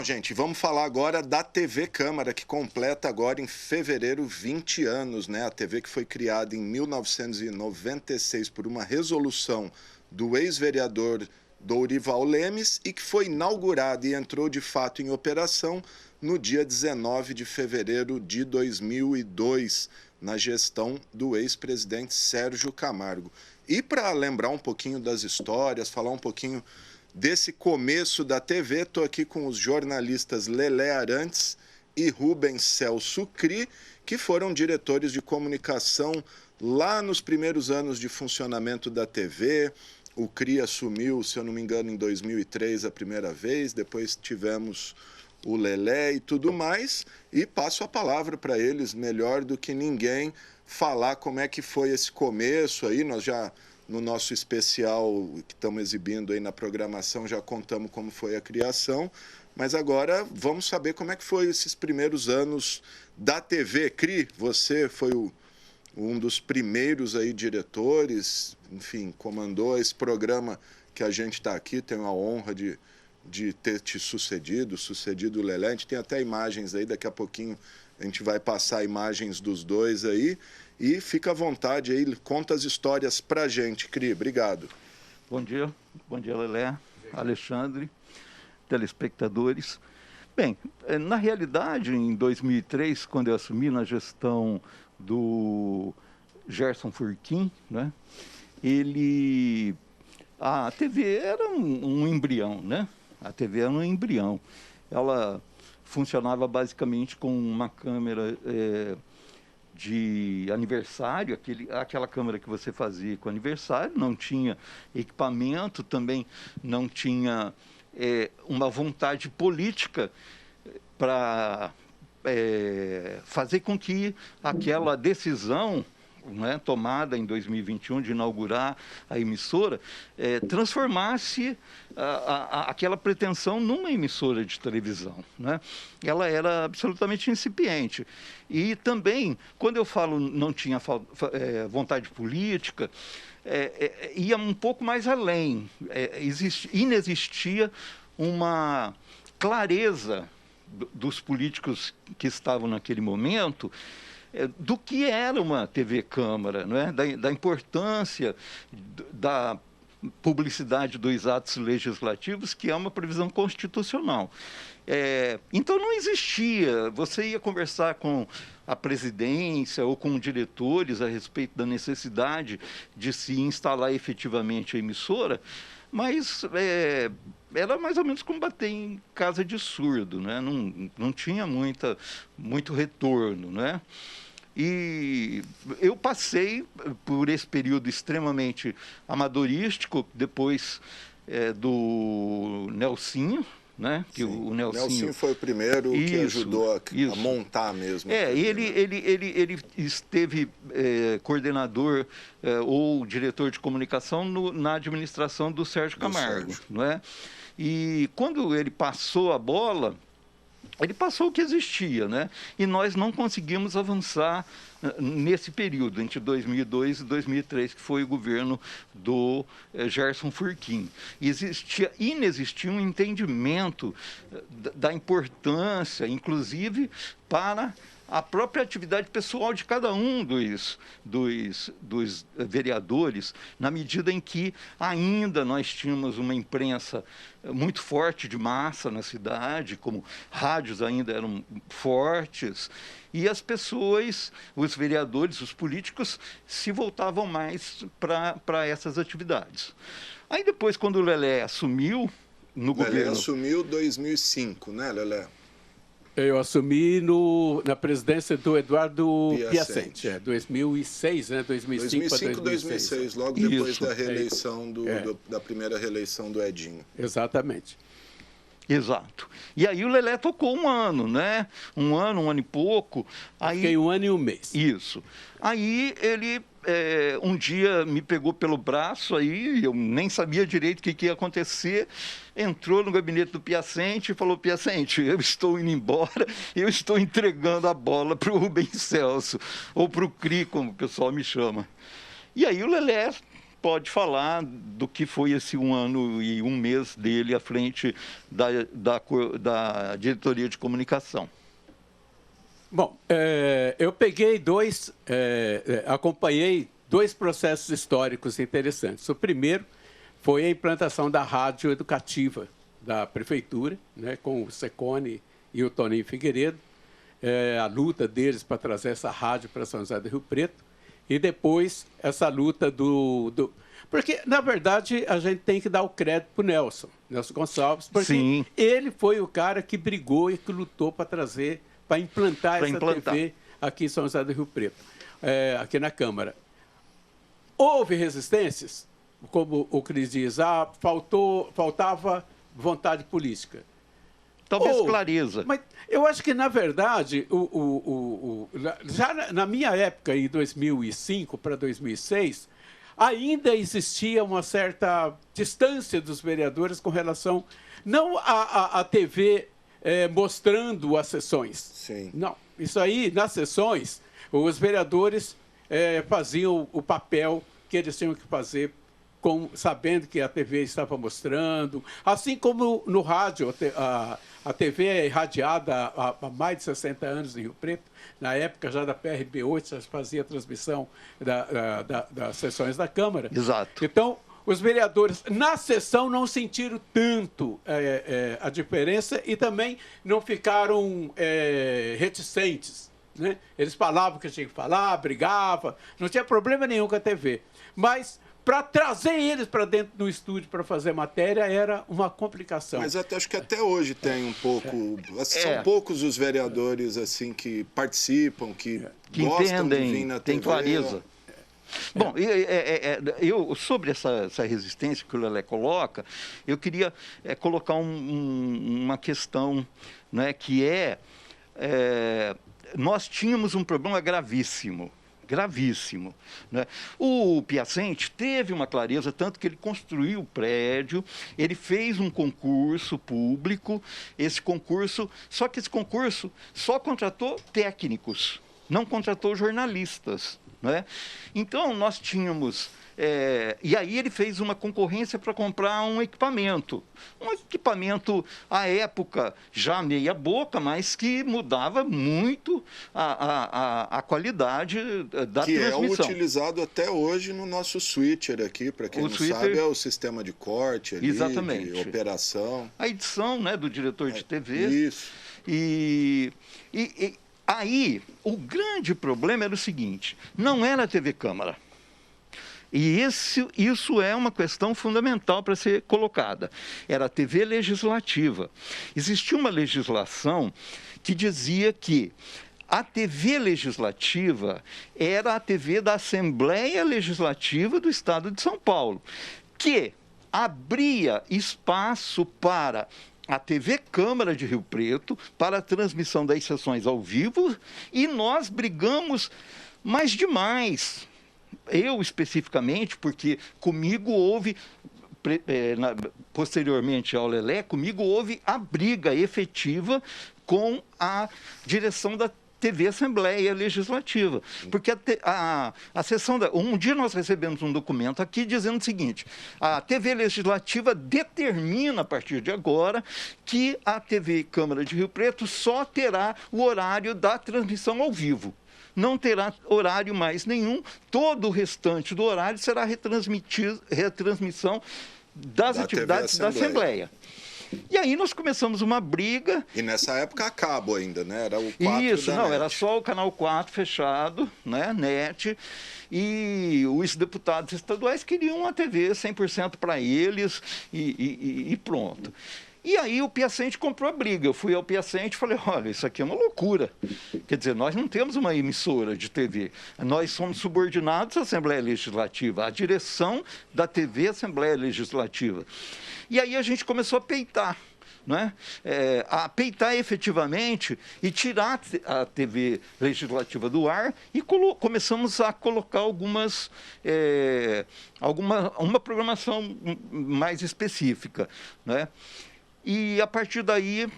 Bom, gente, vamos falar agora da TV Câmara, que completa agora em fevereiro 20 anos, né? A TV que foi criada em 1996 por uma resolução do ex-vereador Dourival Lemes e que foi inaugurada e entrou de fato em operação no dia 19 de fevereiro de 2002, na gestão do ex-presidente Sérgio Camargo. E para lembrar um pouquinho das histórias, falar um pouquinho desse começo da TV, estou aqui com os jornalistas Lelé Arantes e Rubens Celso Cri, que foram diretores de comunicação lá nos primeiros anos de funcionamento da TV. O Cri assumiu, se eu não me engano, em 2003 a primeira vez, depois tivemos o Lelé e tudo mais, e passo a palavra para eles, melhor do que ninguém, falar como é que foi esse começo aí. Nós já, no nosso especial que estamos exibindo aí na programação, já contamos como foi a criação, mas agora vamos saber como é que foi esses primeiros anos da TV. Cri, você foi um dos primeiros aí diretores, enfim, comandou esse programa que a gente está aqui, tenho a honra de ter te sucedido o Lelé. A gente tem até imagens aí, daqui a pouquinho a gente vai passar imagens dos dois aí, e fica à vontade aí, conta as histórias pra gente, Cri. Obrigado. Bom dia Lelé, Alexandre, telespectadores. Bem, na realidade, em 2003, quando eu assumi na gestão do Gerson Furquim, né, a TV era um embrião, né? A TV era um embrião. Ela funcionava basicamente com uma câmera de aniversário, aquela câmera que você fazia com aniversário, não tinha equipamento, também não tinha uma vontade política para fazer com que aquela decisão, né, tomada em 2021 de inaugurar a emissora, transformasse aquela pretensão numa emissora de televisão, né? Ela era absolutamente incipiente. E também, quando eu falo não tinha vontade política, ia um pouco mais além. Inexistia uma clareza dos políticos que estavam naquele momento do que era uma TV Câmara, não é? Da importância da publicidade dos atos legislativos, que é uma previsão constitucional. Então não existia, você ia conversar com a presidência ou com diretores a respeito da necessidade de se instalar efetivamente a emissora, mas era mais ou menos como bater em casa de surdo, né? Não tinha muito retorno, né? E eu passei por esse período extremamente amadorístico, depois do Nelsinho, né? Que o Nelsinho foi o primeiro que ajudou a montar mesmo. Ele esteve coordenador ou diretor de comunicação na administração do Sérgio Camargo, não é? E quando ele passou a bola, ele passou o que existia, né? E nós não conseguimos avançar nesse período, entre 2002 e 2003, que foi o governo do Gerson Furquim. Inexistia um entendimento da importância, inclusive, para a própria atividade pessoal de cada um dos vereadores, na medida em que ainda nós tínhamos uma imprensa muito forte de massa na cidade, como rádios ainda eram fortes, e as pessoas, os vereadores, os políticos, se voltavam mais para essas atividades. Aí depois, quando o Lelé assumiu no governo... Lelé assumiu em 2005, né, Lelé? Eu assumi na presidência do Eduardo Piacente, 2006, né? 2005 para 2006. Logo depois da reeleição, da primeira reeleição do Edinho. Exatamente. Exato. E aí o Lelé tocou um ano, né? Um ano e pouco. Fiquei 1 ano e 1 mês. Isso. Aí ele um dia me pegou pelo braço, aí eu nem sabia direito o que ia acontecer, entrou no gabinete do Piacente e falou: Piacente, eu estou indo embora, eu estou entregando a bola para o Rubens Celso, ou para o Cri, como o pessoal me chama. E aí o Lelé pode falar do que foi esse 1 ano e 1 mês dele à frente da diretoria de comunicação. Bom, eu peguei acompanhei 2 processos históricos interessantes. O primeiro foi a implantação da rádio educativa da prefeitura, né, com o Secone e o Toninho Figueiredo, a luta deles para trazer essa rádio para São José do Rio Preto, e depois essa luta Porque, na verdade, a gente tem que dar o crédito para o Nelson Gonçalves, porque Sim. ele foi o cara que brigou e que lutou para implantar essa TV aqui em São José do Rio Preto, aqui na Câmara. Houve resistências, como o Cris diz, faltava vontade política. Talvez clareza. Mas eu acho que, na verdade, já na minha época, em 2005 para 2006, ainda existia uma certa distância dos vereadores com relação, não à TV mostrando as sessões. Sim. Não, isso aí, nas sessões, os vereadores faziam o papel que eles tinham que fazer, sabendo que a TV estava mostrando. Assim como no rádio, a TV é irradiada há mais de 60 anos em Rio Preto. Na época, já da PRB8, já fazia a transmissão das sessões da Câmara. Exato. Então, os vereadores, na sessão, não sentiram tanto a diferença e também não ficaram reticentes, né? Eles falavam o que tinha que falar, brigavam, não tinha problema nenhum com a TV. Mas para trazer eles para dentro do estúdio para fazer matéria era uma complicação. Mas acho que até hoje tem um pouco... São poucos os vereadores assim que participam, que gostam entendem, de vir na tem TV. clareza. Bom, eu sobre essa resistência que o Lelé coloca, eu queria colocar uma questão, né, que nós tínhamos um problema gravíssimo, né? O Piacente teve uma clareza, tanto que ele construiu o prédio, ele fez um concurso público, só que esse concurso só contratou técnicos, não contratou jornalistas, né? Então, nós tínhamos... e aí ele fez uma concorrência para comprar um equipamento, à época, já meia boca, mas que mudava muito a qualidade da transmissão. Que é utilizado até hoje no nosso switcher aqui, para quem não sabe, é o sistema de corte ali, exatamente, de operação. A edição, né, do diretor de TV. Isso. E aí, o grande problema era o seguinte, não era a TV Câmara. E isso é uma questão fundamental para ser colocada. Era a TV legislativa. Existia uma legislação que dizia que a TV legislativa era a TV da Assembleia Legislativa do Estado de São Paulo, que abria espaço para a TV Câmara de Rio Preto, para a transmissão das sessões ao vivo, e nós brigamos mais demais. Eu, especificamente, porque comigo houve, posteriormente ao Lelé, comigo houve a briga efetiva com a direção da TV Assembleia Legislativa. Porque a sessão um dia nós recebemos um documento aqui dizendo o seguinte: a TV Legislativa determina, a partir de agora, que a TV Câmara de Rio Preto só terá o horário da transmissão ao vivo. Não terá horário mais nenhum, todo o restante do horário será retransmissão das atividades da Assembleia. E aí nós começamos uma briga. E nessa época a cabo ainda, né? Era o 4 Isso, da não, NET. era só o canal 4 fechado, né, NET, e os deputados estaduais queriam uma TV 100% para eles e pronto. E aí o Piacente comprou a briga. Eu fui ao Piacente e falei, olha, isso aqui é uma loucura. Quer dizer, nós não temos uma emissora de TV. Nós somos subordinados à Assembleia Legislativa, à direção da TV Assembleia Legislativa. E aí a gente começou a peitar, né? A peitar efetivamente e tirar a TV Legislativa do ar e começamos a colocar uma programação mais específica, né? E, a partir daí,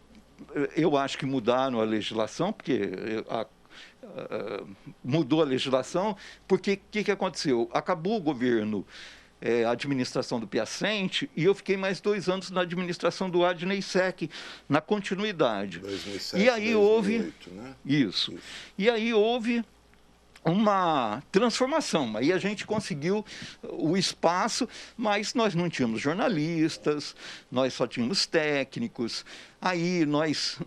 eu acho que mudaram a legislação, porque mudou a legislação, porque o que aconteceu? Acabou o governo administração do Piacente, e eu fiquei mais 2 anos na administração do Adnei Sec, na continuidade. 2007, e aí 2008, né? Isso. E aí houve uma transformação. Aí a gente conseguiu o espaço, mas nós não tínhamos jornalistas, nós só tínhamos técnicos. Aí nós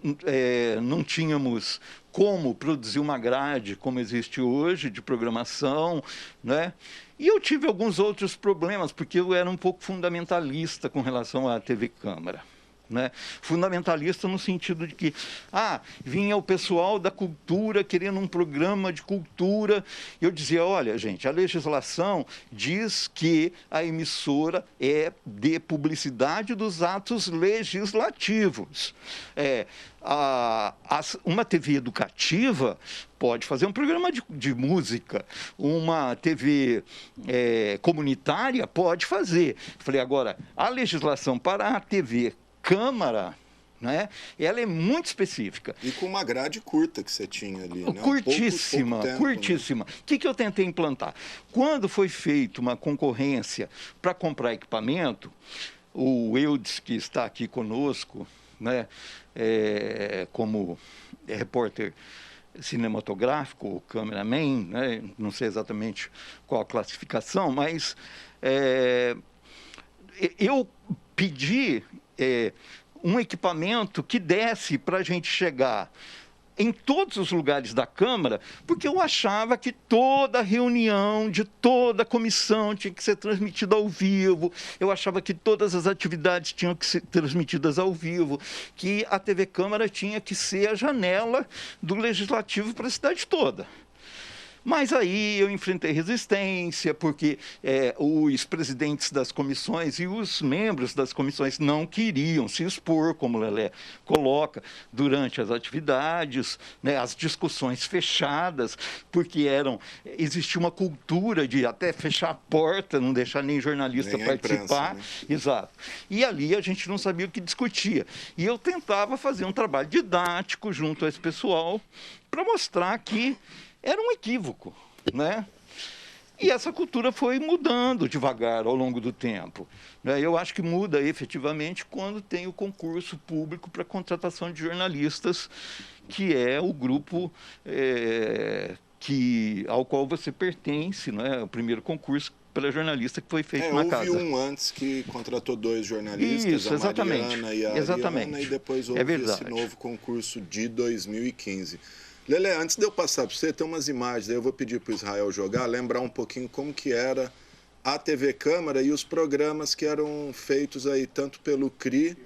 não tínhamos como produzir uma grade como existe hoje de programação, né? E eu tive alguns outros problemas, porque eu era um pouco fundamentalista com relação à TV Câmara. Né? Fundamentalista no sentido de que vinha o pessoal da cultura querendo um programa de cultura. Eu dizia, olha, gente, a legislação diz que a emissora é de publicidade dos atos legislativos. Uma TV educativa pode fazer um programa de música, uma TV comunitária pode fazer. Falei, agora, a legislação para a TV Câmara, né, ela é muito específica. E com uma grade curta que você tinha ali, né? Curtíssima, pouco tempo, curtíssima. Né? O que eu tentei implantar? Quando foi feita uma concorrência para comprar equipamento, o Eudes, que está aqui conosco, né, como repórter cinematográfico, cameraman, né, não sei exatamente qual a classificação, mas eu pedi um equipamento que desse para a gente chegar em todos os lugares da Câmara, porque eu achava que toda reunião de toda a comissão tinha que ser transmitida ao vivo, eu achava que todas as atividades tinham que ser transmitidas ao vivo, que a TV Câmara tinha que ser a janela do Legislativo para a cidade toda. Mas aí eu enfrentei resistência, porque os presidentes das comissões e os membros das comissões não queriam se expor, como o Lelé coloca, durante as atividades, né, as discussões fechadas, porque existia uma cultura de até fechar a porta, não deixar nem jornalista participar. Imprensa, né? Exato. E ali a gente não sabia o que discutia. E eu tentava fazer um trabalho didático junto a esse pessoal para mostrar que era um equívoco, né? E essa cultura foi mudando devagar ao longo do tempo. Eu acho que muda efetivamente quando tem o concurso público para contratação de jornalistas, que é o grupo ao qual você pertence, né? O primeiro concurso para jornalista que foi feito na casa. Houve um antes que contratou 2 jornalistas, Isso, exatamente. a Mariana e a Ariana, e depois houve esse novo concurso de 2015. Lelé, antes de eu passar para você, tem umas imagens, aí eu vou pedir para o Israel jogar, lembrar um pouquinho como que era a TV Câmara e os programas que eram feitos aí, tanto pelo CRI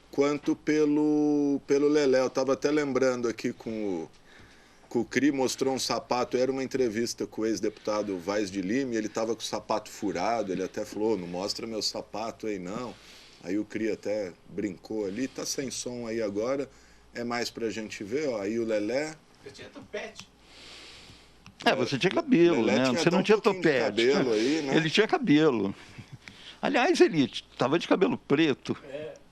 quanto pelo Lelé. Eu estava até lembrando aqui com o CRI, mostrou um sapato, era uma entrevista com o ex-deputado Vaz de Lima, e ele estava com o sapato furado, ele até falou, não mostra meu sapato aí não. Aí o CRI até brincou ali, tá sem som aí agora, é mais para a gente ver, ó, aí o Lelé... Eu tinha topete. Você tinha cabelo, né? Você não tinha topete. Cabelo aí, né? Ele tinha cabelo. Aliás, ele estava de cabelo preto.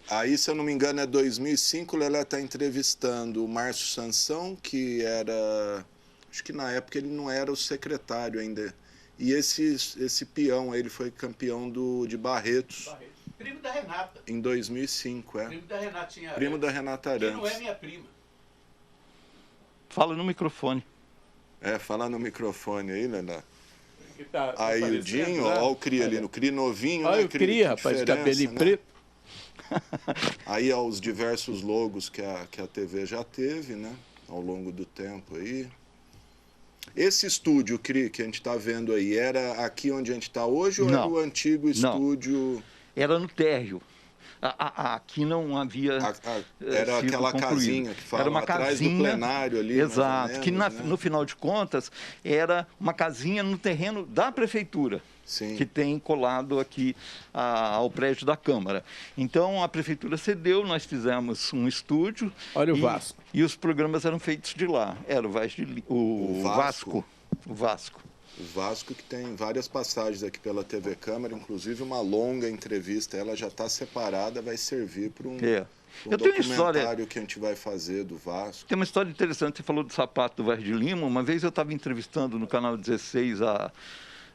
Aí, se eu não me engano, é 2005, o Lelé está entrevistando o Márcio Sansão, que era... Acho que na época ele não era o secretário ainda. E esse peão, ele foi campeão de Barretos. Primo da Renata. Em 2005, Primo da Renatinha. Primo da Renata Arantes. Que não é minha prima. Fala no microfone. Fala no microfone aí, Lelé. Tá aí o Dinho, ó o Cri ali, no Cri novinho, olha né? O Cri, rapaz, de cabelinho preto. Aí, ó, os diversos logos que a TV já teve, né? Ao longo do tempo aí. Esse estúdio, Cri, que a gente está vendo aí, era aqui onde a gente está hoje ou era o antigo estúdio? Era no térreo. Aqui não havia era aquela concluído. Casinha que fala era uma atrás casinha, do plenário ali. Exato, menos, que né? no final de contas era uma casinha no terreno da prefeitura. Sim. Que tem colado aqui ao prédio da Câmara. Então a prefeitura cedeu, nós fizemos um estúdio. Olha o Vasco. E os programas eram feitos de lá. Era o Vasco. O Vasco. O Vasco, que tem várias passagens aqui pela TV Câmara, inclusive uma longa entrevista. Ela já está separada, vai servir para um documentário que a gente vai fazer do Vasco. Tem uma história interessante, você falou do sapato do Vaz de Lima. Uma vez eu estava entrevistando no Canal 16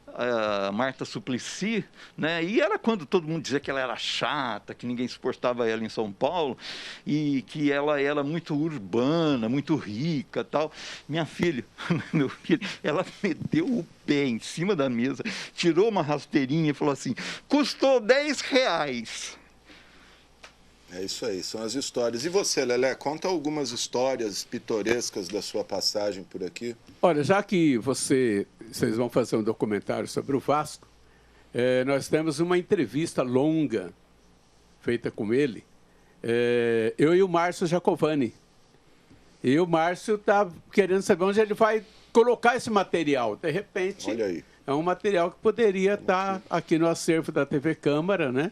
a Marta Suplicy, né? E era quando todo mundo dizia que ela era chata, que ninguém suportava ela em São Paulo, e que ela era muito urbana, muito rica, tal. Minha filha, meu filho, ela meteu o pé em cima da mesa, tirou uma rasteirinha e falou assim: custou R$10. É isso aí, são as histórias. E você, Lelé, conta algumas histórias pitorescas da sua passagem por aqui. Olha, já que vocês vão fazer um documentário sobre o Vasco, nós temos uma entrevista longa feita com ele, eu e o Márcio Jacovani. E o Márcio está querendo saber onde ele vai colocar esse material. De repente, olha aí, é um material que poderia estar aqui no acervo da TV Câmara, né?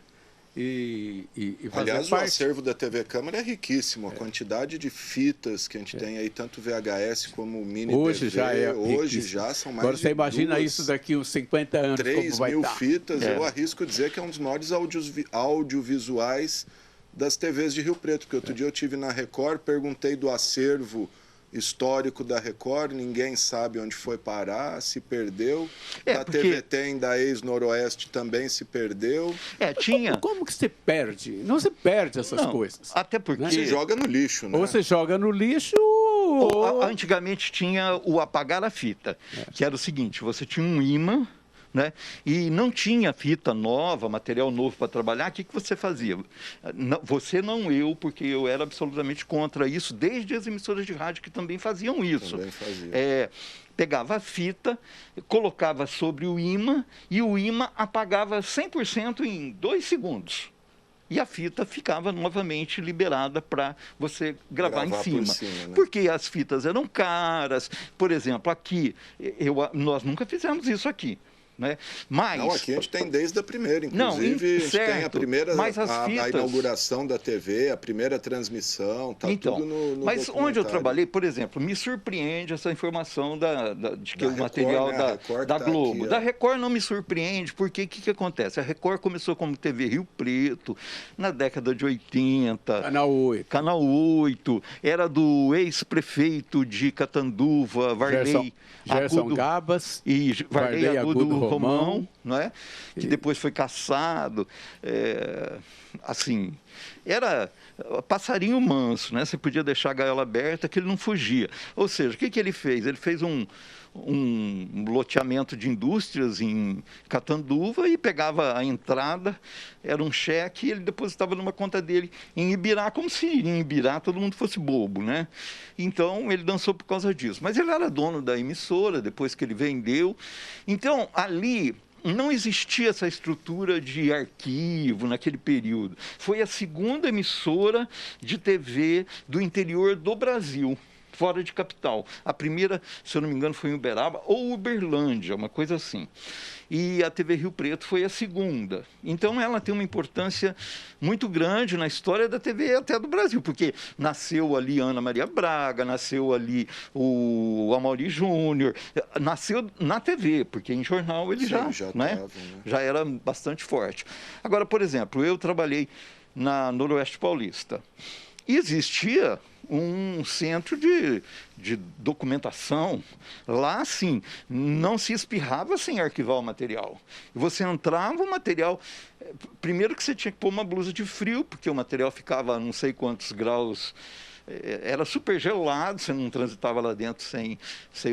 E aliás, parte. O acervo da TV Câmara é riquíssimo. A quantidade de fitas que a gente tem aí, tanto VHS como mini hoje TV, já é hoje riquíssimo. já são mais Agora de você imagina 2, isso daqui uns 50 anos, 3 como vai mil estar. fitas. Eu arrisco dizer que é um dos maiores audiovisuais das TVs de Rio Preto, porque outro dia eu tive na Record, perguntei do acervo histórico da Record, ninguém sabe onde foi parar, se perdeu. Da TVT e da ex-Noroeste também se perdeu. Tinha. Como que você perde? Não se perde essas coisas. Até porque... Você joga no lixo, né? Ou você joga no lixo Antigamente tinha o apagar a fita, que era o seguinte: você tinha um ímã, né? E não tinha fita nova, material novo para trabalhar. O que você fazia? Você não, eu, porque eu era absolutamente contra isso, desde as emissoras de rádio que também faziam isso. Também faziam. Pegava a fita, colocava sobre o ímã e o ímã apagava 100% em 2 segundos. E a fita ficava novamente liberada para você gravar em cima. Por cima, né? Porque as fitas eram caras. Por exemplo, aqui, nós nunca fizemos isso aqui. Né? Mas... Não, aqui a gente tem desde a primeira, inclusive a gente tem a primeira, a inauguração da TV, a primeira transmissão, tá tudo no Mas onde eu trabalhei, por exemplo, me surpreende essa informação de que o material da Globo. Aqui, da Record não me surpreende, porque o que acontece? A Record começou como TV Rio Preto, na década de 80. Canal 8. Era do ex-prefeito de Catanduva, Varley Gerson Gabas. E Varley Agudo Romão, não é? Que depois foi caçado. Assim, era passarinho manso, né? Você podia deixar a gaiola aberta que ele não fugia. Ou seja, o que ele fez? Ele fez um loteamento de indústrias em Catanduva e pegava a entrada, era um cheque, e ele depositava numa conta dele em Ibirá, como se em Ibirá todo mundo fosse bobo, né? Então, ele dançou por causa disso. Mas ele era dono da emissora, depois que ele vendeu. Então, ali não existia essa estrutura de arquivo naquele período. Foi a segunda emissora de TV do interior do Brasil, fora de capital. A primeira, se eu não me engano, foi em Uberaba ou Uberlândia, uma coisa assim. E a TV Rio Preto foi a segunda. Então, ela tem uma importância muito grande na história da TV até do Brasil, porque nasceu ali Ana Maria Braga, nasceu ali o Amaury Júnior, nasceu na TV, porque em jornal ele já era bastante forte. Agora, por exemplo, eu trabalhei na Noroeste Paulista. E existia um centro de documentação. Lá, assim, não se espirrava sem arquivar o material. Você entrava, o material... Primeiro que você tinha que pôr uma blusa de frio, porque o material ficava a não sei quantos graus... Era super gelado, você não transitava lá dentro sem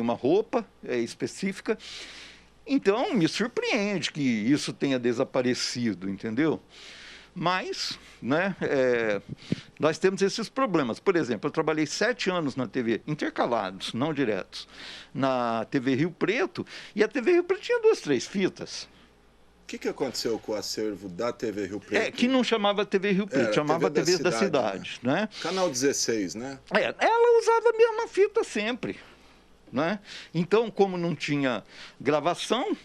uma roupa específica. Então, me surpreende que isso tenha desaparecido, entendeu? Mas, né, nós temos esses problemas. Por exemplo, eu trabalhei 7 anos na TV, intercalados, não diretos, na TV Rio Preto, e a TV Rio Preto tinha 2, 3 fitas. O que aconteceu com o acervo da TV Rio Preto? Que não chamava TV Rio Preto, chamava TV da Cidade. Né? Canal 16, né? Ela usava a mesma fita sempre. Né? Então, como não tinha gravação...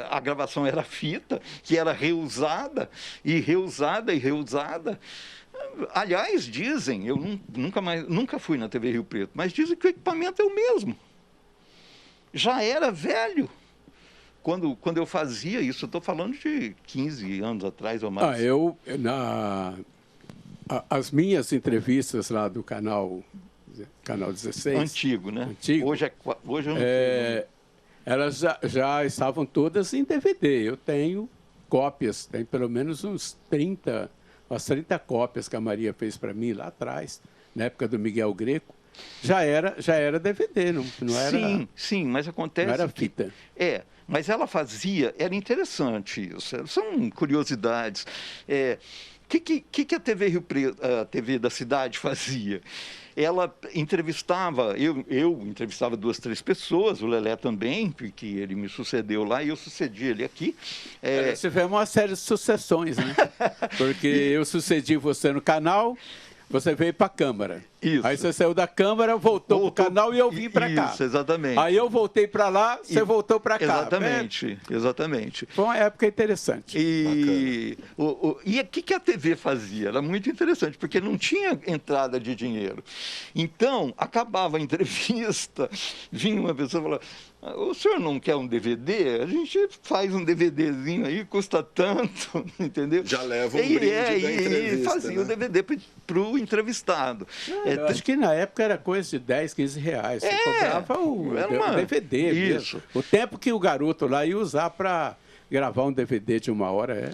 a gravação era fita, que era reusada, e reusada, e reusada. Aliás, dizem, eu nunca fui na TV Rio Preto, mas dizem que o equipamento é o mesmo. Já era velho. Quando eu fazia isso, eu estou falando de 15 anos atrás ou mais. As minhas entrevistas lá do canal 16... Antigo, né? Antigo. Hoje eu não sei. elas já estavam todas em DVD. Eu tenho cópias, tem pelo menos umas 30 cópias que a Maria fez para mim lá atrás, na época do Miguel Greco. Já era DVD, não era... Sim, mas acontece... Não era fita. Mas ela fazia... Era interessante isso. São curiosidades. Que a TV Rio Preto, a TV da cidade fazia? Ela entrevistava, eu entrevistava 2, 3 pessoas, o Lelé também, porque ele me sucedeu lá e eu sucedi ele aqui. Você vê uma série de sucessões, né? Porque eu sucedi você no canal, você veio para a Câmara. Isso. Aí você saiu da Câmara, voltou para o canal e eu vim para cá. Isso, exatamente. Aí eu voltei para lá, você voltou para cá. Exatamente. Foi uma época interessante. E o que a TV fazia? Era muito interessante, porque não tinha entrada de dinheiro. Então, acabava a entrevista, vinha uma pessoa e falava: o senhor não quer um DVD? A gente faz um DVDzinho aí, custa tanto, entendeu? Já leva um brinde da entrevista, e fazia o DVD para o entrevistado. Eu acho que na época era coisa de 10, 15 reais. Você cobrava o DVD mesmo. O tempo que o garoto lá ia usar para gravar um DVD de 1 hora.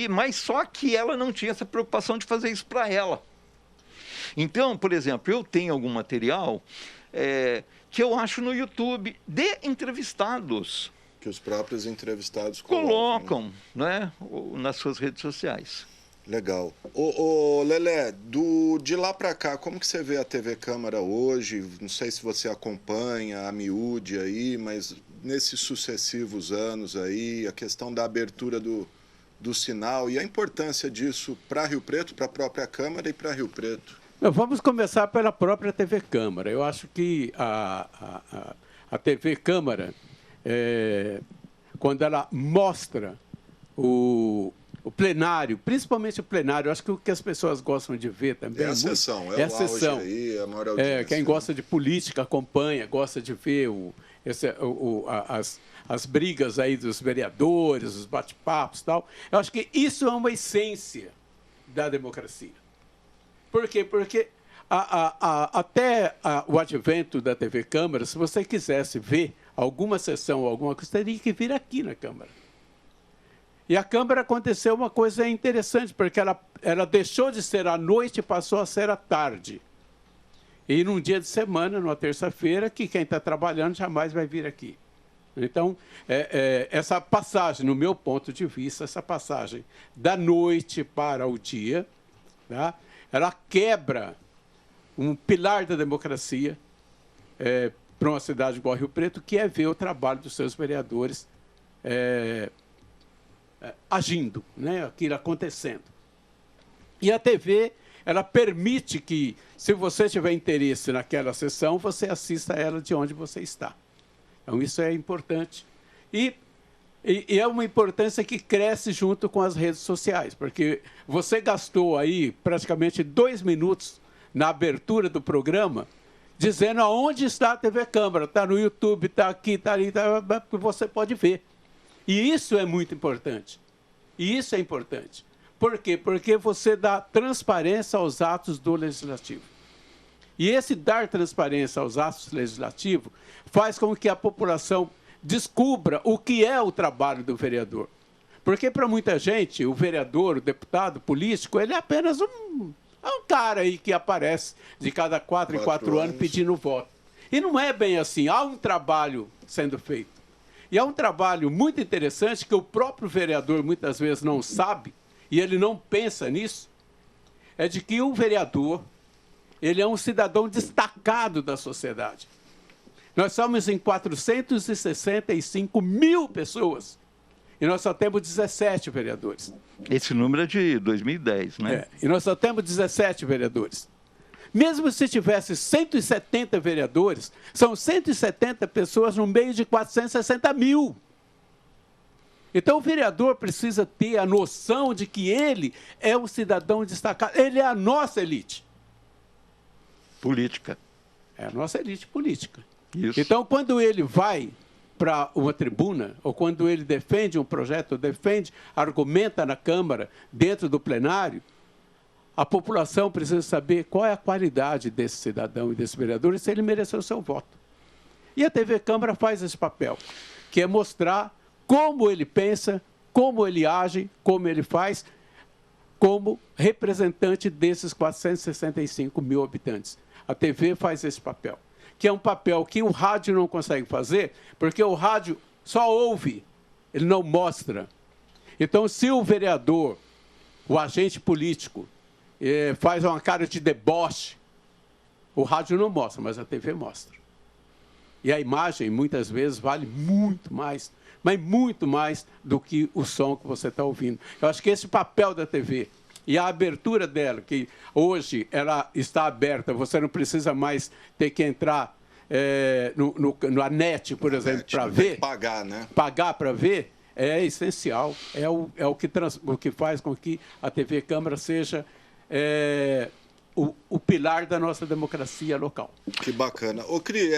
Mas só que ela não tinha essa preocupação de fazer isso para ela. Então, por exemplo, eu tenho algum material que eu acho no YouTube de entrevistados. Que os próprios entrevistados colocam, né, nas suas redes sociais. Legal. Lelé, de lá para cá, como que você vê a TV Câmara hoje? Não sei se você acompanha a miúde aí, mas nesses sucessivos anos aí, a questão da abertura do sinal e a importância disso para Rio Preto, para a própria Câmara e para Rio Preto. Vamos começar pela própria TV Câmara. Eu acho que a TV Câmara, quando ela mostra o plenário, principalmente o plenário, acho que o que as pessoas gostam de ver também... É a sessão, é a sessão. Aí, a maior audiência. Quem gosta de política acompanha, gosta de ver as brigas aí dos vereadores, os bate-papos e tal. Eu acho que isso é uma essência da democracia. Por quê? Porque até o advento da TV Câmara, se você quisesse ver alguma sessão ou alguma coisa, teria que vir aqui na Câmara. E a Câmara aconteceu uma coisa interessante, porque ela deixou de ser à noite e passou a ser à tarde. E num dia de semana, numa terça-feira, que quem está trabalhando jamais vai vir aqui. Então, essa passagem, no meu ponto de vista, essa passagem da noite para o dia, tá? Ela quebra um pilar da democracia para uma cidade igual a Rio Preto, que é ver o trabalho dos seus vereadores agindo, né? Aquilo acontecendo. E a TV, ela permite que, se você tiver interesse naquela sessão, você assista a ela de onde você está. Então, isso é importante. E é uma importância que cresce junto com as redes sociais, porque você gastou aí praticamente 2 minutos na abertura do programa dizendo aonde está a TV Câmara. Está no YouTube, está aqui, está ali, você pode ver. E isso é muito importante. E isso é importante. Por quê? Porque você dá transparência aos atos do Legislativo. E esse dar transparência aos atos legislativos faz com que a população descubra o que é o trabalho do vereador. Porque, para muita gente, o vereador, o deputado, o político, ele é apenas um cara aí que aparece de cada 4 em 4 anos pedindo voto. E não é bem assim. Há um trabalho sendo feito. E há um trabalho muito interessante que o próprio vereador muitas vezes não sabe, e ele não pensa nisso, é de que o vereador, ele é um cidadão destacado da sociedade. Nós somos em 465 mil pessoas, e nós só temos 17 vereadores. Esse número é de 2010, né? E nós só temos 17 vereadores. Mesmo se tivesse 170 vereadores, são 170 pessoas no meio de 460 mil. Então, o vereador precisa ter a noção de que ele é um cidadão destacado. Ele é a nossa elite. Política. É a nossa elite política. Isso. Então, quando ele vai para uma tribuna, ou quando ele defende um projeto, argumenta na Câmara, dentro do plenário, a população precisa saber qual é a qualidade desse cidadão e desse vereador e se ele mereceu o seu voto. E a TV Câmara faz esse papel, que é mostrar como ele pensa, como ele age, como ele faz, como representante desses 465 mil habitantes. A TV faz esse papel, que é um papel que o rádio não consegue fazer, porque o rádio só ouve, ele não mostra. Então, se o vereador, o agente político, faz uma cara de deboche, o rádio não mostra, mas a TV mostra. E a imagem, muitas vezes, vale muito mais, mas muito mais do que o som que você está ouvindo. Eu acho que esse papel da TV e a abertura dela, que hoje ela está aberta, você não precisa mais ter que entrar na net, por exemplo, para ver. Pagar, né? Pagar para ver é essencial. É o que faz com que a TV Câmara seja o pilar da nossa democracia local. Que bacana. Ô, Cri,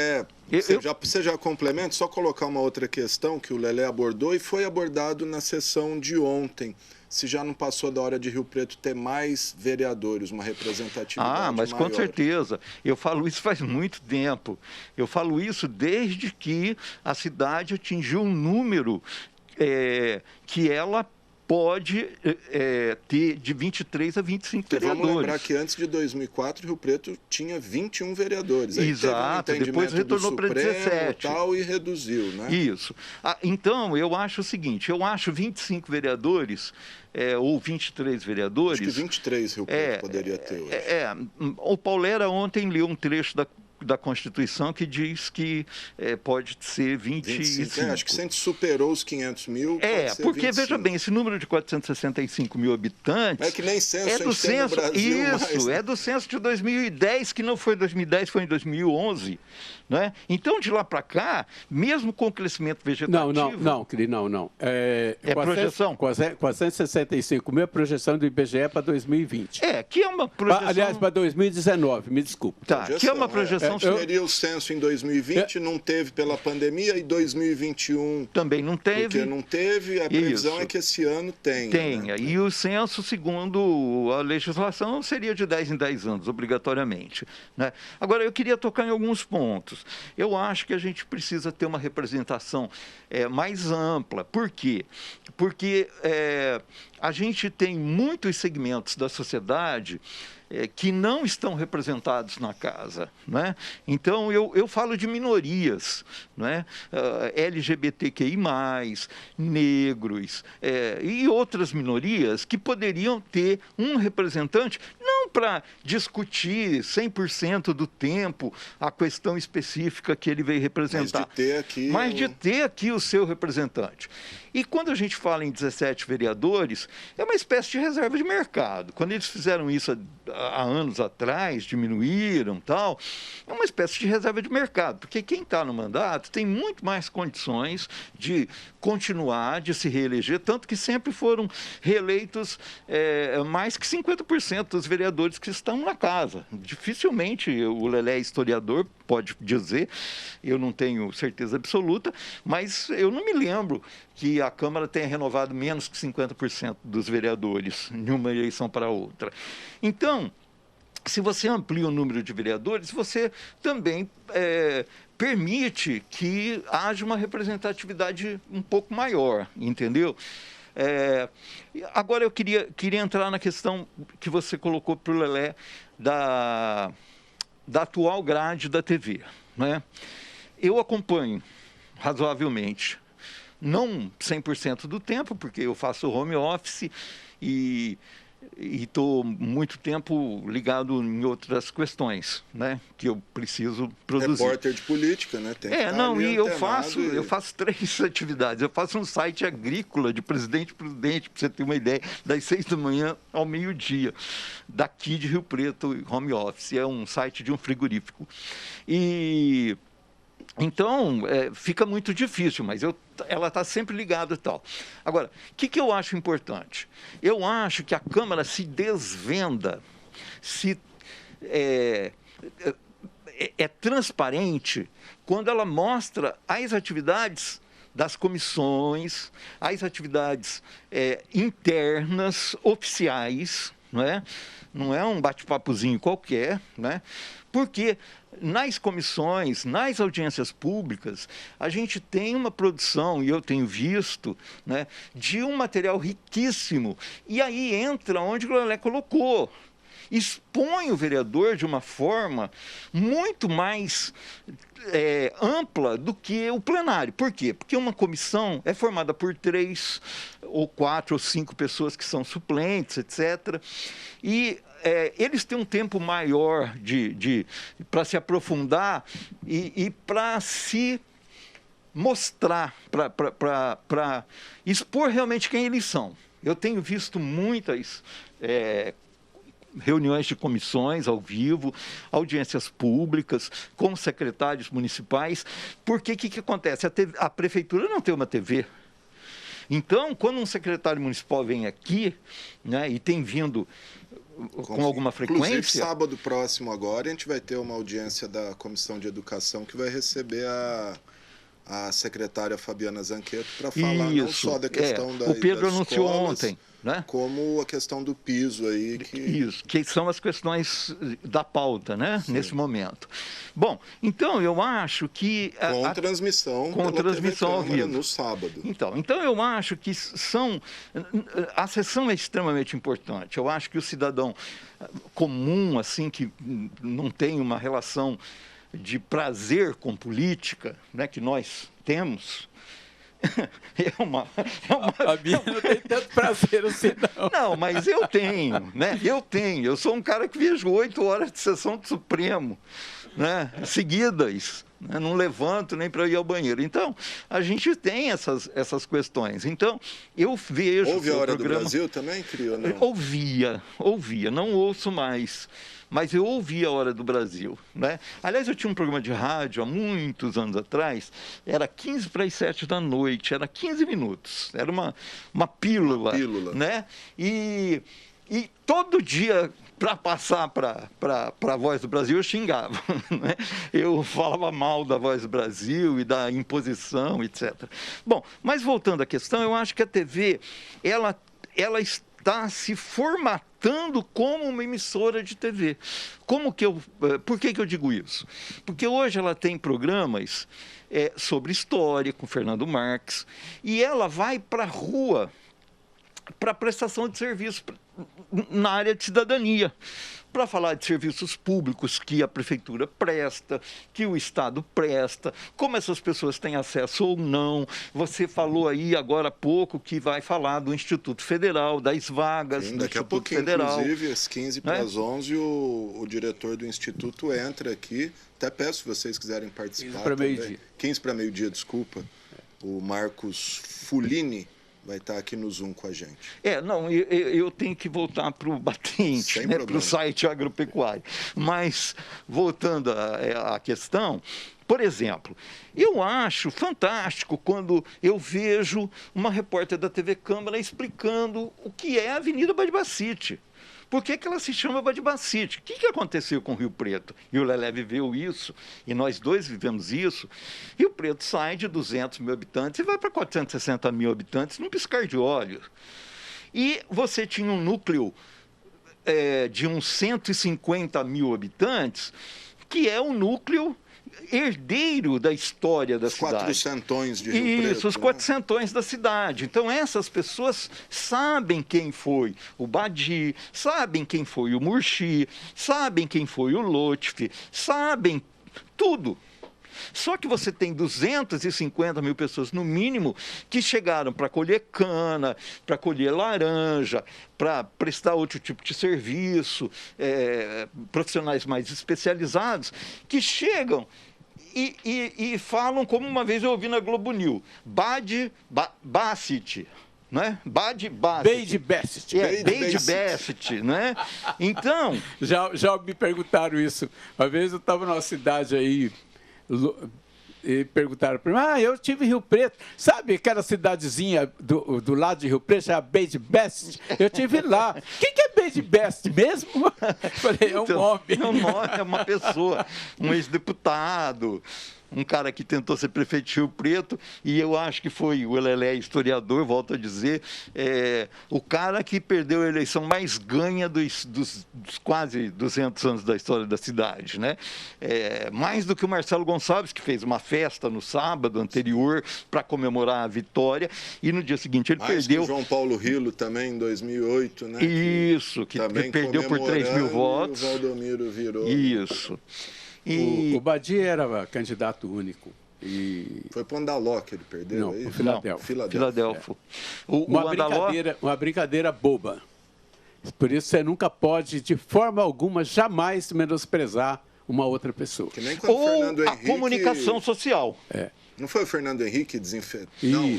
você já complementa, só colocar uma outra questão que o Lelé abordou e foi abordado na sessão de ontem. Se já não passou da hora de Rio Preto ter mais vereadores, uma representatividade mas maior. Com certeza. Eu falo isso faz muito tempo. Eu falo isso desde que a cidade atingiu um número que ela pode ter de 23 a 25 vereadores. Vamos lembrar que antes de 2004, Rio Preto tinha 21 vereadores. Aí exato, depois retornou para 17. E reduziu, né? Isso. Então, eu acho o seguinte, eu acho 25 vereadores, ou 23 vereadores... Acho que 23 Rio Preto poderia ter hoje. O Paulera ontem leu um trecho da Constituição que diz que pode ser 25. Acho que se a gente superou os 500 mil, pode ser porque, 25. veja bem, esse número de 465 mil habitantes... É que nem censo do censo, no Brasil, isso, é do censo de 2010, que não foi em 2010, foi em 2011. Né? Então, de lá para cá, mesmo com o crescimento vegetativo... Não, Cri, não. Projeção? 465 mil é projeção do IBGE para 2020. Que é uma projeção... Aliás, para 2019, me desculpe. Que é uma projeção... Teria o censo em 2020, não teve pela pandemia, e 2021... Também não teve. Porque não teve, a previsão é que esse ano tenha. Tenha, né? E o censo, segundo a legislação, seria de 10 em 10 anos, obrigatoriamente. Né? Agora, eu queria tocar em alguns pontos. Eu acho que a gente precisa ter uma representação mais ampla. Por quê? Porque a gente tem muitos segmentos da sociedade que não estão representados na casa. Né? Então, eu falo de minorias, né? LGBTQI+, negros e outras minorias que poderiam ter um representante, não para discutir 100% do tempo a questão específica que ele veio representar, mas de ter aqui o seu representante. E quando a gente fala em 17 vereadores, é uma espécie de reserva de mercado. Quando eles fizeram isso há anos atrás, diminuíram tal, é uma espécie de reserva de mercado, porque quem está no mandato tem muito mais condições de continuar, de se reeleger, tanto que sempre foram reeleitos mais que 50% dos vereadores que estão na casa. Dificilmente o Lelé, historiador, pode dizer, eu não tenho certeza absoluta, mas eu não me lembro que a Câmara tenha renovado menos que 50% dos vereadores de uma eleição para outra. Então, se você amplia o número de vereadores, você também permite que haja uma representatividade um pouco maior, entendeu? Agora eu queria entrar na questão que você colocou para o Lelé da atual grade da TV. Né? Eu acompanho razoavelmente, não 100% do tempo, porque eu faço home office e estou muito tempo ligado em outras questões, né, que eu preciso produzir. Repórter de política, né? Tem que eu faço 3 atividades. Eu faço um site agrícola de presidente para você ter uma ideia, das 6 da manhã ao meio-dia, daqui de Rio Preto, home office. É um site de um frigorífico. Então, fica muito difícil, mas ela está sempre ligada e tal. Agora, o que eu acho importante? Eu acho que a Câmara se desvenda, é transparente quando ela mostra as atividades das comissões, as atividades internas, oficiais, Não é um bate-papozinho qualquer, né? Porque nas comissões, nas audiências públicas, a gente tem uma produção, e eu tenho visto, né, de um material riquíssimo. E aí entra onde o Lelé colocou. Expõe o vereador de uma forma muito mais ampla do que o plenário. Por quê? Porque uma comissão é formada por 3 ou 4 ou 5 pessoas que são suplentes, etc. E eles têm um tempo maior para se aprofundar e para se mostrar, para expor realmente quem eles são. Eu tenho visto muitas reuniões de comissões ao vivo, audiências públicas, com secretários municipais, porque o que acontece? A prefeitura não tem uma TV. Então, quando um secretário municipal vem aqui, né, e tem vindo com alguma frequência... Inclusive, sábado próximo agora, a gente vai ter uma audiência da Comissão de Educação que vai receber a secretária Fabiana Zanqueto para falar não só da questão o Pedro das anunciou escolas, ontem, né? Como a questão do piso aí. Que são as questões da pauta, né? Nesse momento. Bom, então eu acho que... Com transmissão ao vivo. No sábado. Então eu acho que a sessão é extremamente importante. Eu acho que o cidadão comum, assim, que não tem uma relação de prazer com política, né, que nós temos, A minha não tem tanto prazer assim, não. Não, mas eu tenho, né? Eu sou um cara que vejo 8 horas de sessão do Supremo, né, seguidas. Não levanto nem para ir ao banheiro. Então, a gente tem essas questões. Então, eu vejo... Ouve a Hora do Brasil também, Crio? Ouvia, não ouço mais. Mas eu ouvia a Hora do Brasil, né? Aliás, eu tinha um programa de rádio há muitos anos atrás, era 15 para as 7 da noite, era 15 minutos, era uma pílula, né? E todo dia, para passar para a Voz do Brasil, eu xingava, né? Eu falava mal da Voz do Brasil e da imposição, etc. Bom, mas voltando à questão, eu acho que a TV, ela está se formatando como uma emissora de TV. Por que eu digo isso? Porque hoje ela tem programas sobre história, com Fernando Marques, e ela vai para a rua para prestação de serviço na área de cidadania, para falar de serviços públicos que a prefeitura presta, que o Estado presta, como essas pessoas têm acesso ou não. Você falou aí agora há pouco que vai falar do Instituto Federal, das vagas do daqui Instituto a pouquinho, Federal. Inclusive, às 15 para as 11, o diretor do Instituto entra aqui. Até peço, se vocês quiserem participar. 15 para meio-dia. 15 para meio-dia, desculpa. O Marcos Fulini vai estar aqui no Zoom com a gente. Eu tenho que voltar para o batente, né, para o site agropecuário. Mas, voltando à questão, por exemplo, eu acho fantástico quando eu vejo uma repórter da TV Câmara explicando o que é a Avenida Badibacite. Por que ela se chama Badibacite? O que aconteceu com Rio Preto? E o Lelé viveu isso, e nós dois vivemos isso. Rio Preto sai de 200 mil habitantes e vai para 460 mil habitantes num piscar de olhos. E você tinha um núcleo de uns 150 mil habitantes, que é o núcleo herdeiro da história da cidade. Os 400 de Rio Preto. Isso, os 400 da cidade. Então, essas pessoas sabem quem foi o Badi, sabem quem foi o Murchi, sabem quem foi o Lotfi, sabem tudo. Só que você tem 250 mil pessoas, no mínimo, que chegaram para colher cana, para colher laranja, para prestar outro tipo de serviço, profissionais mais especializados, que chegam e falam, como uma vez eu ouvi na Globo News, Badibacite. Né? Badibacite. Badibacite, né? Então... Já me perguntaram isso. Uma vez eu estava numa cidade aí, e perguntaram para mim, eu estive em Rio Preto. Sabe aquela cidadezinha do lado de Rio Preto, chamada Badibacite? Eu estive lá. Quem que é Badibacite mesmo? Falei, é um homem. É uma pessoa, um ex-deputado, um cara que tentou ser prefeito de Rio Preto, e eu acho que foi o Lelé, historiador, volto a dizer, o cara que perdeu a eleição mais ganha dos quase 200 anos da história da cidade, né? Mais do que o Marcelo Gonçalves, que fez uma festa no sábado anterior para comemorar a vitória, e no dia seguinte ele perdeu. Que o João Paulo Rilo também, em 2008, né? Isso, que perdeu por 3.000 votos. E o Valdomiro virou. Isso. O Badia era candidato único. Foi para o Andaló que ele perdeu? Não, para o Filadélfia. Uma brincadeira boba. Por isso você nunca pode, de forma alguma, jamais menosprezar uma outra pessoa. Que nem quando o Fernando Henrique... comunicação social. Não foi o Fernando Henrique que desinfetou?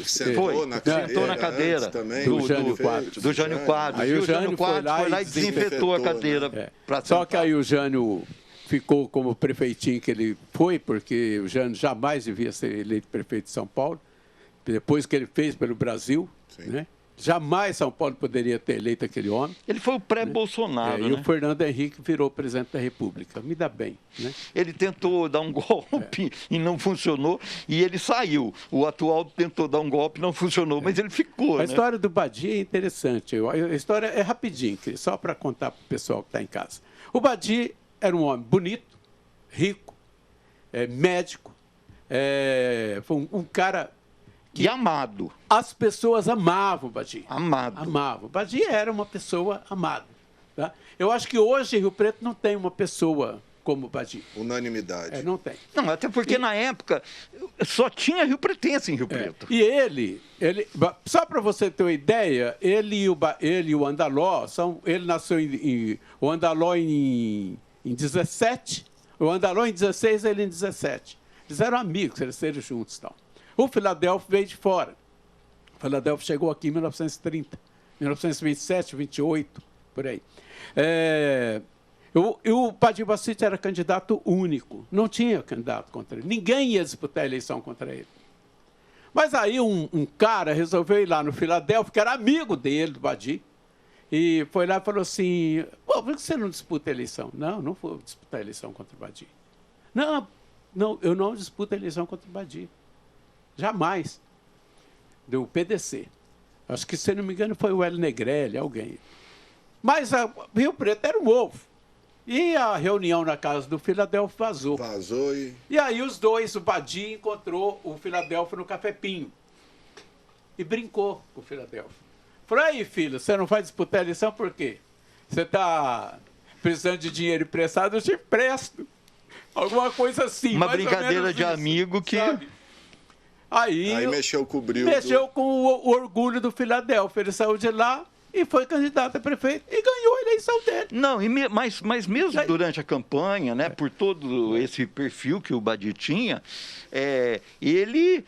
Sentou na cadeira também, do Jânio Quadros. Do Jânio Quadros. Aí o Jânio foi lá e desinfetou a cadeira. Né? Só que aí o Jânio ficou como prefeitinho que ele foi, porque o Jânio jamais devia ser eleito prefeito de São Paulo, depois que ele fez pelo Brasil, né? Jamais São Paulo poderia ter eleito aquele homem. Ele foi o pré-Bolsonaro, né? E o Fernando Henrique virou presidente da República. Me dá bem, né? Ele tentou dar um golpe e não funcionou, e ele saiu. O atual tentou dar um golpe e não funcionou, mas ele ficou, A história do Badia é interessante. A história é rapidinho, só para contar para o pessoal que está em casa. O Badia era um homem bonito, rico, médico, foi um cara... E amado. As pessoas amavam o Badia. Amado. O Badia era uma pessoa amada. Tá? Eu acho que hoje em Rio Preto não tem uma pessoa como o Badia. Unanimidade. Não tem. Não, até porque na época só tinha Rio Pretense em Rio Preto. E ele só para você ter uma ideia, ele e o Andaló, ele nasceu o Andaló em 17, o Andaló em 16, ele em 17. Eles eram amigos, eles eram juntos e tal. O Filadélfia veio de fora. O Filadélfia chegou aqui em 1930, 1927, 28, por aí. O Badia Bacite era candidato único, não tinha candidato contra ele. Ninguém ia disputar a eleição contra ele. Mas aí um cara resolveu ir lá no Filadélfia, que era amigo dele, do Badia, e foi lá e falou assim, por que você não disputa a eleição? Não vou disputar a eleição contra o Badia. Não, eu não disputo a eleição contra o Badia. Jamais. Do PDC. Acho que, se não me engano, foi o Hélio Negrelli, alguém. Mas Rio Preto era um ovo. E a reunião na casa do Filadélfia vazou. E aí os dois, o Badia encontrou o Filadélfia no Café Pinho. E brincou com o Filadélfia. Falou, aí, filho, você não vai disputar a eleição por quê? Você está precisando de dinheiro emprestado, eu te empresto. Alguma coisa assim. Uma brincadeira de amigo que... Sabe? Aí mexeu com o brilho. Mexeu com o orgulho do Filadélfia. Ele saiu de lá e foi candidato a prefeito e ganhou a eleição dele. Não, mas mesmo durante a campanha, né, por todo esse perfil que o Badia tinha, ele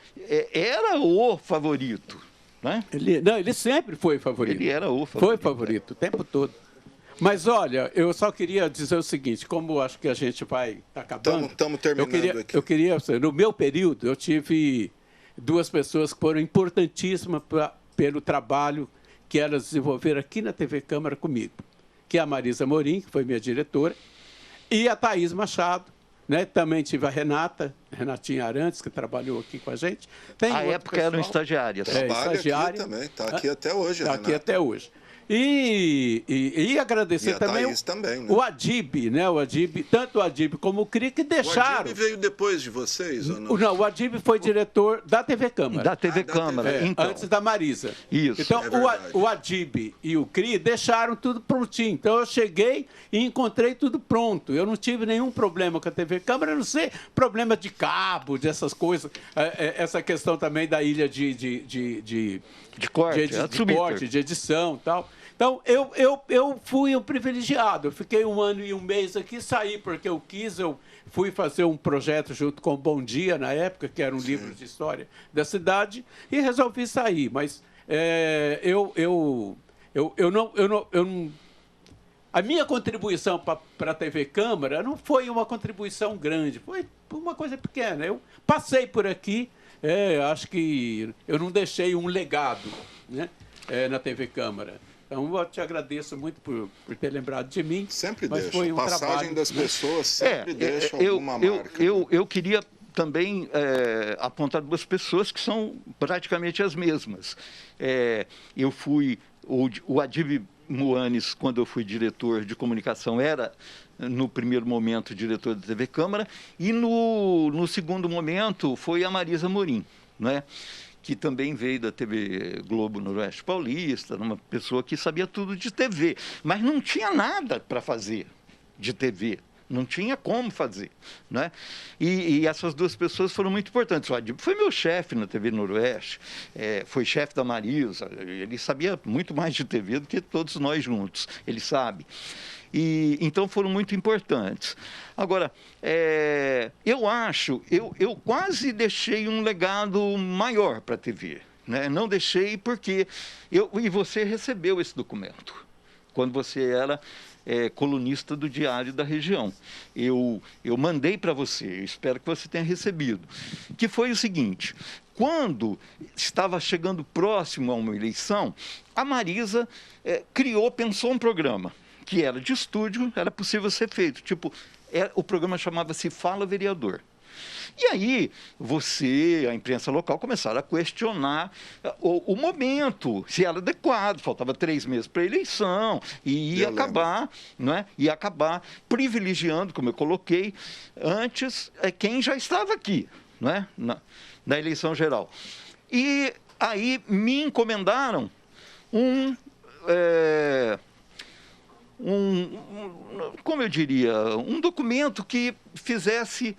era o favorito. Né? Ele sempre foi favorito. Ele era o favorito. Foi favorito o tempo todo. Mas, olha, eu só queria dizer o seguinte, como acho que a gente vai estar acabando... Estamos terminando aqui. Eu queria, no meu período, eu tive duas pessoas que foram importantíssimas pelo trabalho que elas desenvolveram aqui na TV Câmara comigo, que é a Marisa Morim, que foi minha diretora, e a Thaís Machado, né? Também tive a Renatinha Arantes, que trabalhou aqui com a gente. Na época eram estagiárias. Estagiária aqui também, está aqui até hoje, Está aqui até hoje. E agradecer também o Adib, né? Tanto o Adib como o CRI, que deixaram... O Adib veio depois de vocês, ou não? Não, o Adib foi diretor da TV Câmara. Da TV Câmara, então. Antes da Marisa. Isso. Então, o Adib e o CRI deixaram tudo prontinho. Então, eu cheguei e encontrei tudo pronto. Eu não tive nenhum problema com a TV Câmara, a não ser problema de cabo, dessas coisas. Essa questão também da ilha de corte, de edição e tal. Então, eu fui um privilegiado. Eu fiquei 1 ano e 1 mês aqui, saí porque eu quis. Eu fui fazer um projeto junto com o Bom Dia, na época, que era um livro de história da cidade, e resolvi sair. Mas a minha contribuição para a TV Câmara não foi uma contribuição grande, foi uma coisa pequena. Eu passei por aqui, acho que eu não deixei um legado, né, na TV Câmara. Então, eu te agradeço muito por ter lembrado de mim. Sempre mas deixa. Foi um passagem trabalho... das pessoas sempre deixa alguma marca. Eu queria também apontar duas pessoas que são praticamente as mesmas. Eu fui, o Adib Moanes, quando eu fui diretor de comunicação, era, no primeiro momento, diretor da TV Câmara, e no segundo momento foi a Marisa Morim, né? Que também veio da TV Globo Noroeste Paulista, uma pessoa que sabia tudo de TV, mas não tinha nada para fazer de TV. Não tinha como fazer, né? E essas duas pessoas foram muito importantes. O Adib foi meu chefe na TV Noroeste, foi chefe da Marisa, ele sabia muito mais de TV do que todos nós juntos, ele sabe. E então foram muito importantes. Agora, eu quase deixei um legado maior para a TV, né? Não deixei porque e você recebeu esse documento quando você era colunista do Diário da Região. Eu mandei para você, eu espero que você tenha recebido, que foi o seguinte: quando estava chegando próximo a uma eleição, a Marisa pensou um programa que era de estúdio, era possível ser feito. Tipo, o programa chamava-se Fala Vereador. E aí, a imprensa local, começaram a questionar o momento, se era adequado, faltava 3 meses para a eleição, e ia acabar, não é? Ia acabar privilegiando, como eu coloquei, antes quem já estava aqui, não é? Na eleição geral. E aí me encomendaram como eu diria, um documento que fizesse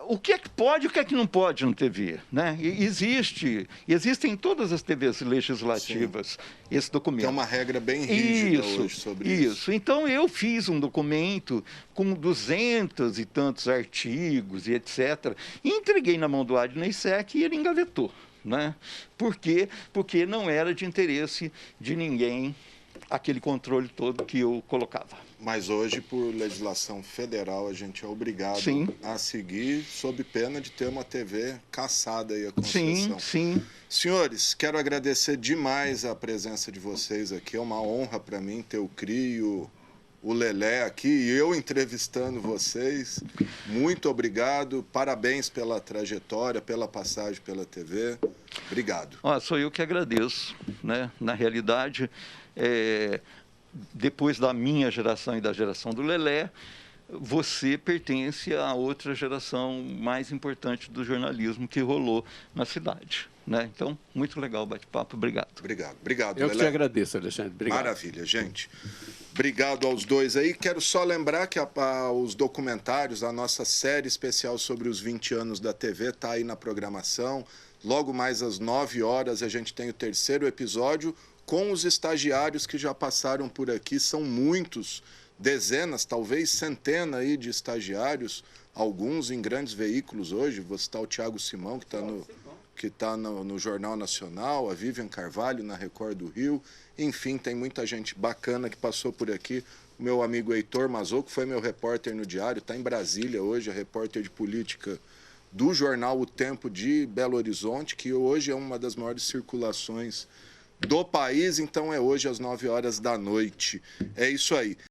o que é que pode e o que é que não pode na TV, né? Existem em todas as TVs legislativas esse documento. Tem uma regra bem rígida hoje sobre isso. Então, eu fiz um documento com 200 e tantos artigos e etc. E entreguei na mão do Adnei Sec e ele engavetou, né? Por quê? Porque não era de interesse de ninguém aquele controle todo que eu colocava. Mas hoje, por legislação federal, a gente é obrigado a seguir, sob pena de ter uma TV cassada aí a concessão. Sim. Senhores, quero agradecer demais a presença de vocês aqui. É uma honra para mim ter o CRI, o Lelé aqui e eu entrevistando vocês. Muito obrigado. Parabéns pela trajetória, pela passagem pela TV. Obrigado. Sou eu que agradeço, né? Na realidade, depois da minha geração e da geração do Lelé, você pertence à outra geração mais importante do jornalismo que rolou na cidade, né? Então, muito legal o bate-papo. Obrigado. Obrigado, eu Lelé. Eu te agradeço, Alexandre. Obrigado. Maravilha, gente. Obrigado aos dois aí. Quero só lembrar que os documentários, a nossa série especial sobre os 20 anos da TV está aí na programação. Logo mais às 9 horas a gente tem o 3º episódio com os estagiários que já passaram por aqui. São muitos, dezenas, talvez centenas aí de estagiários, alguns em grandes veículos hoje. Vou citar o Thiago Simão, que está no Jornal Nacional, a Vivian Carvalho na Record do Rio. Enfim, tem muita gente bacana que passou por aqui. O meu amigo Heitor Mazocco foi meu repórter no Diário, está em Brasília hoje, é repórter de política do jornal O Tempo de Belo Horizonte, que hoje é uma das maiores circulações do país, então é hoje às 9 horas da noite. É isso aí.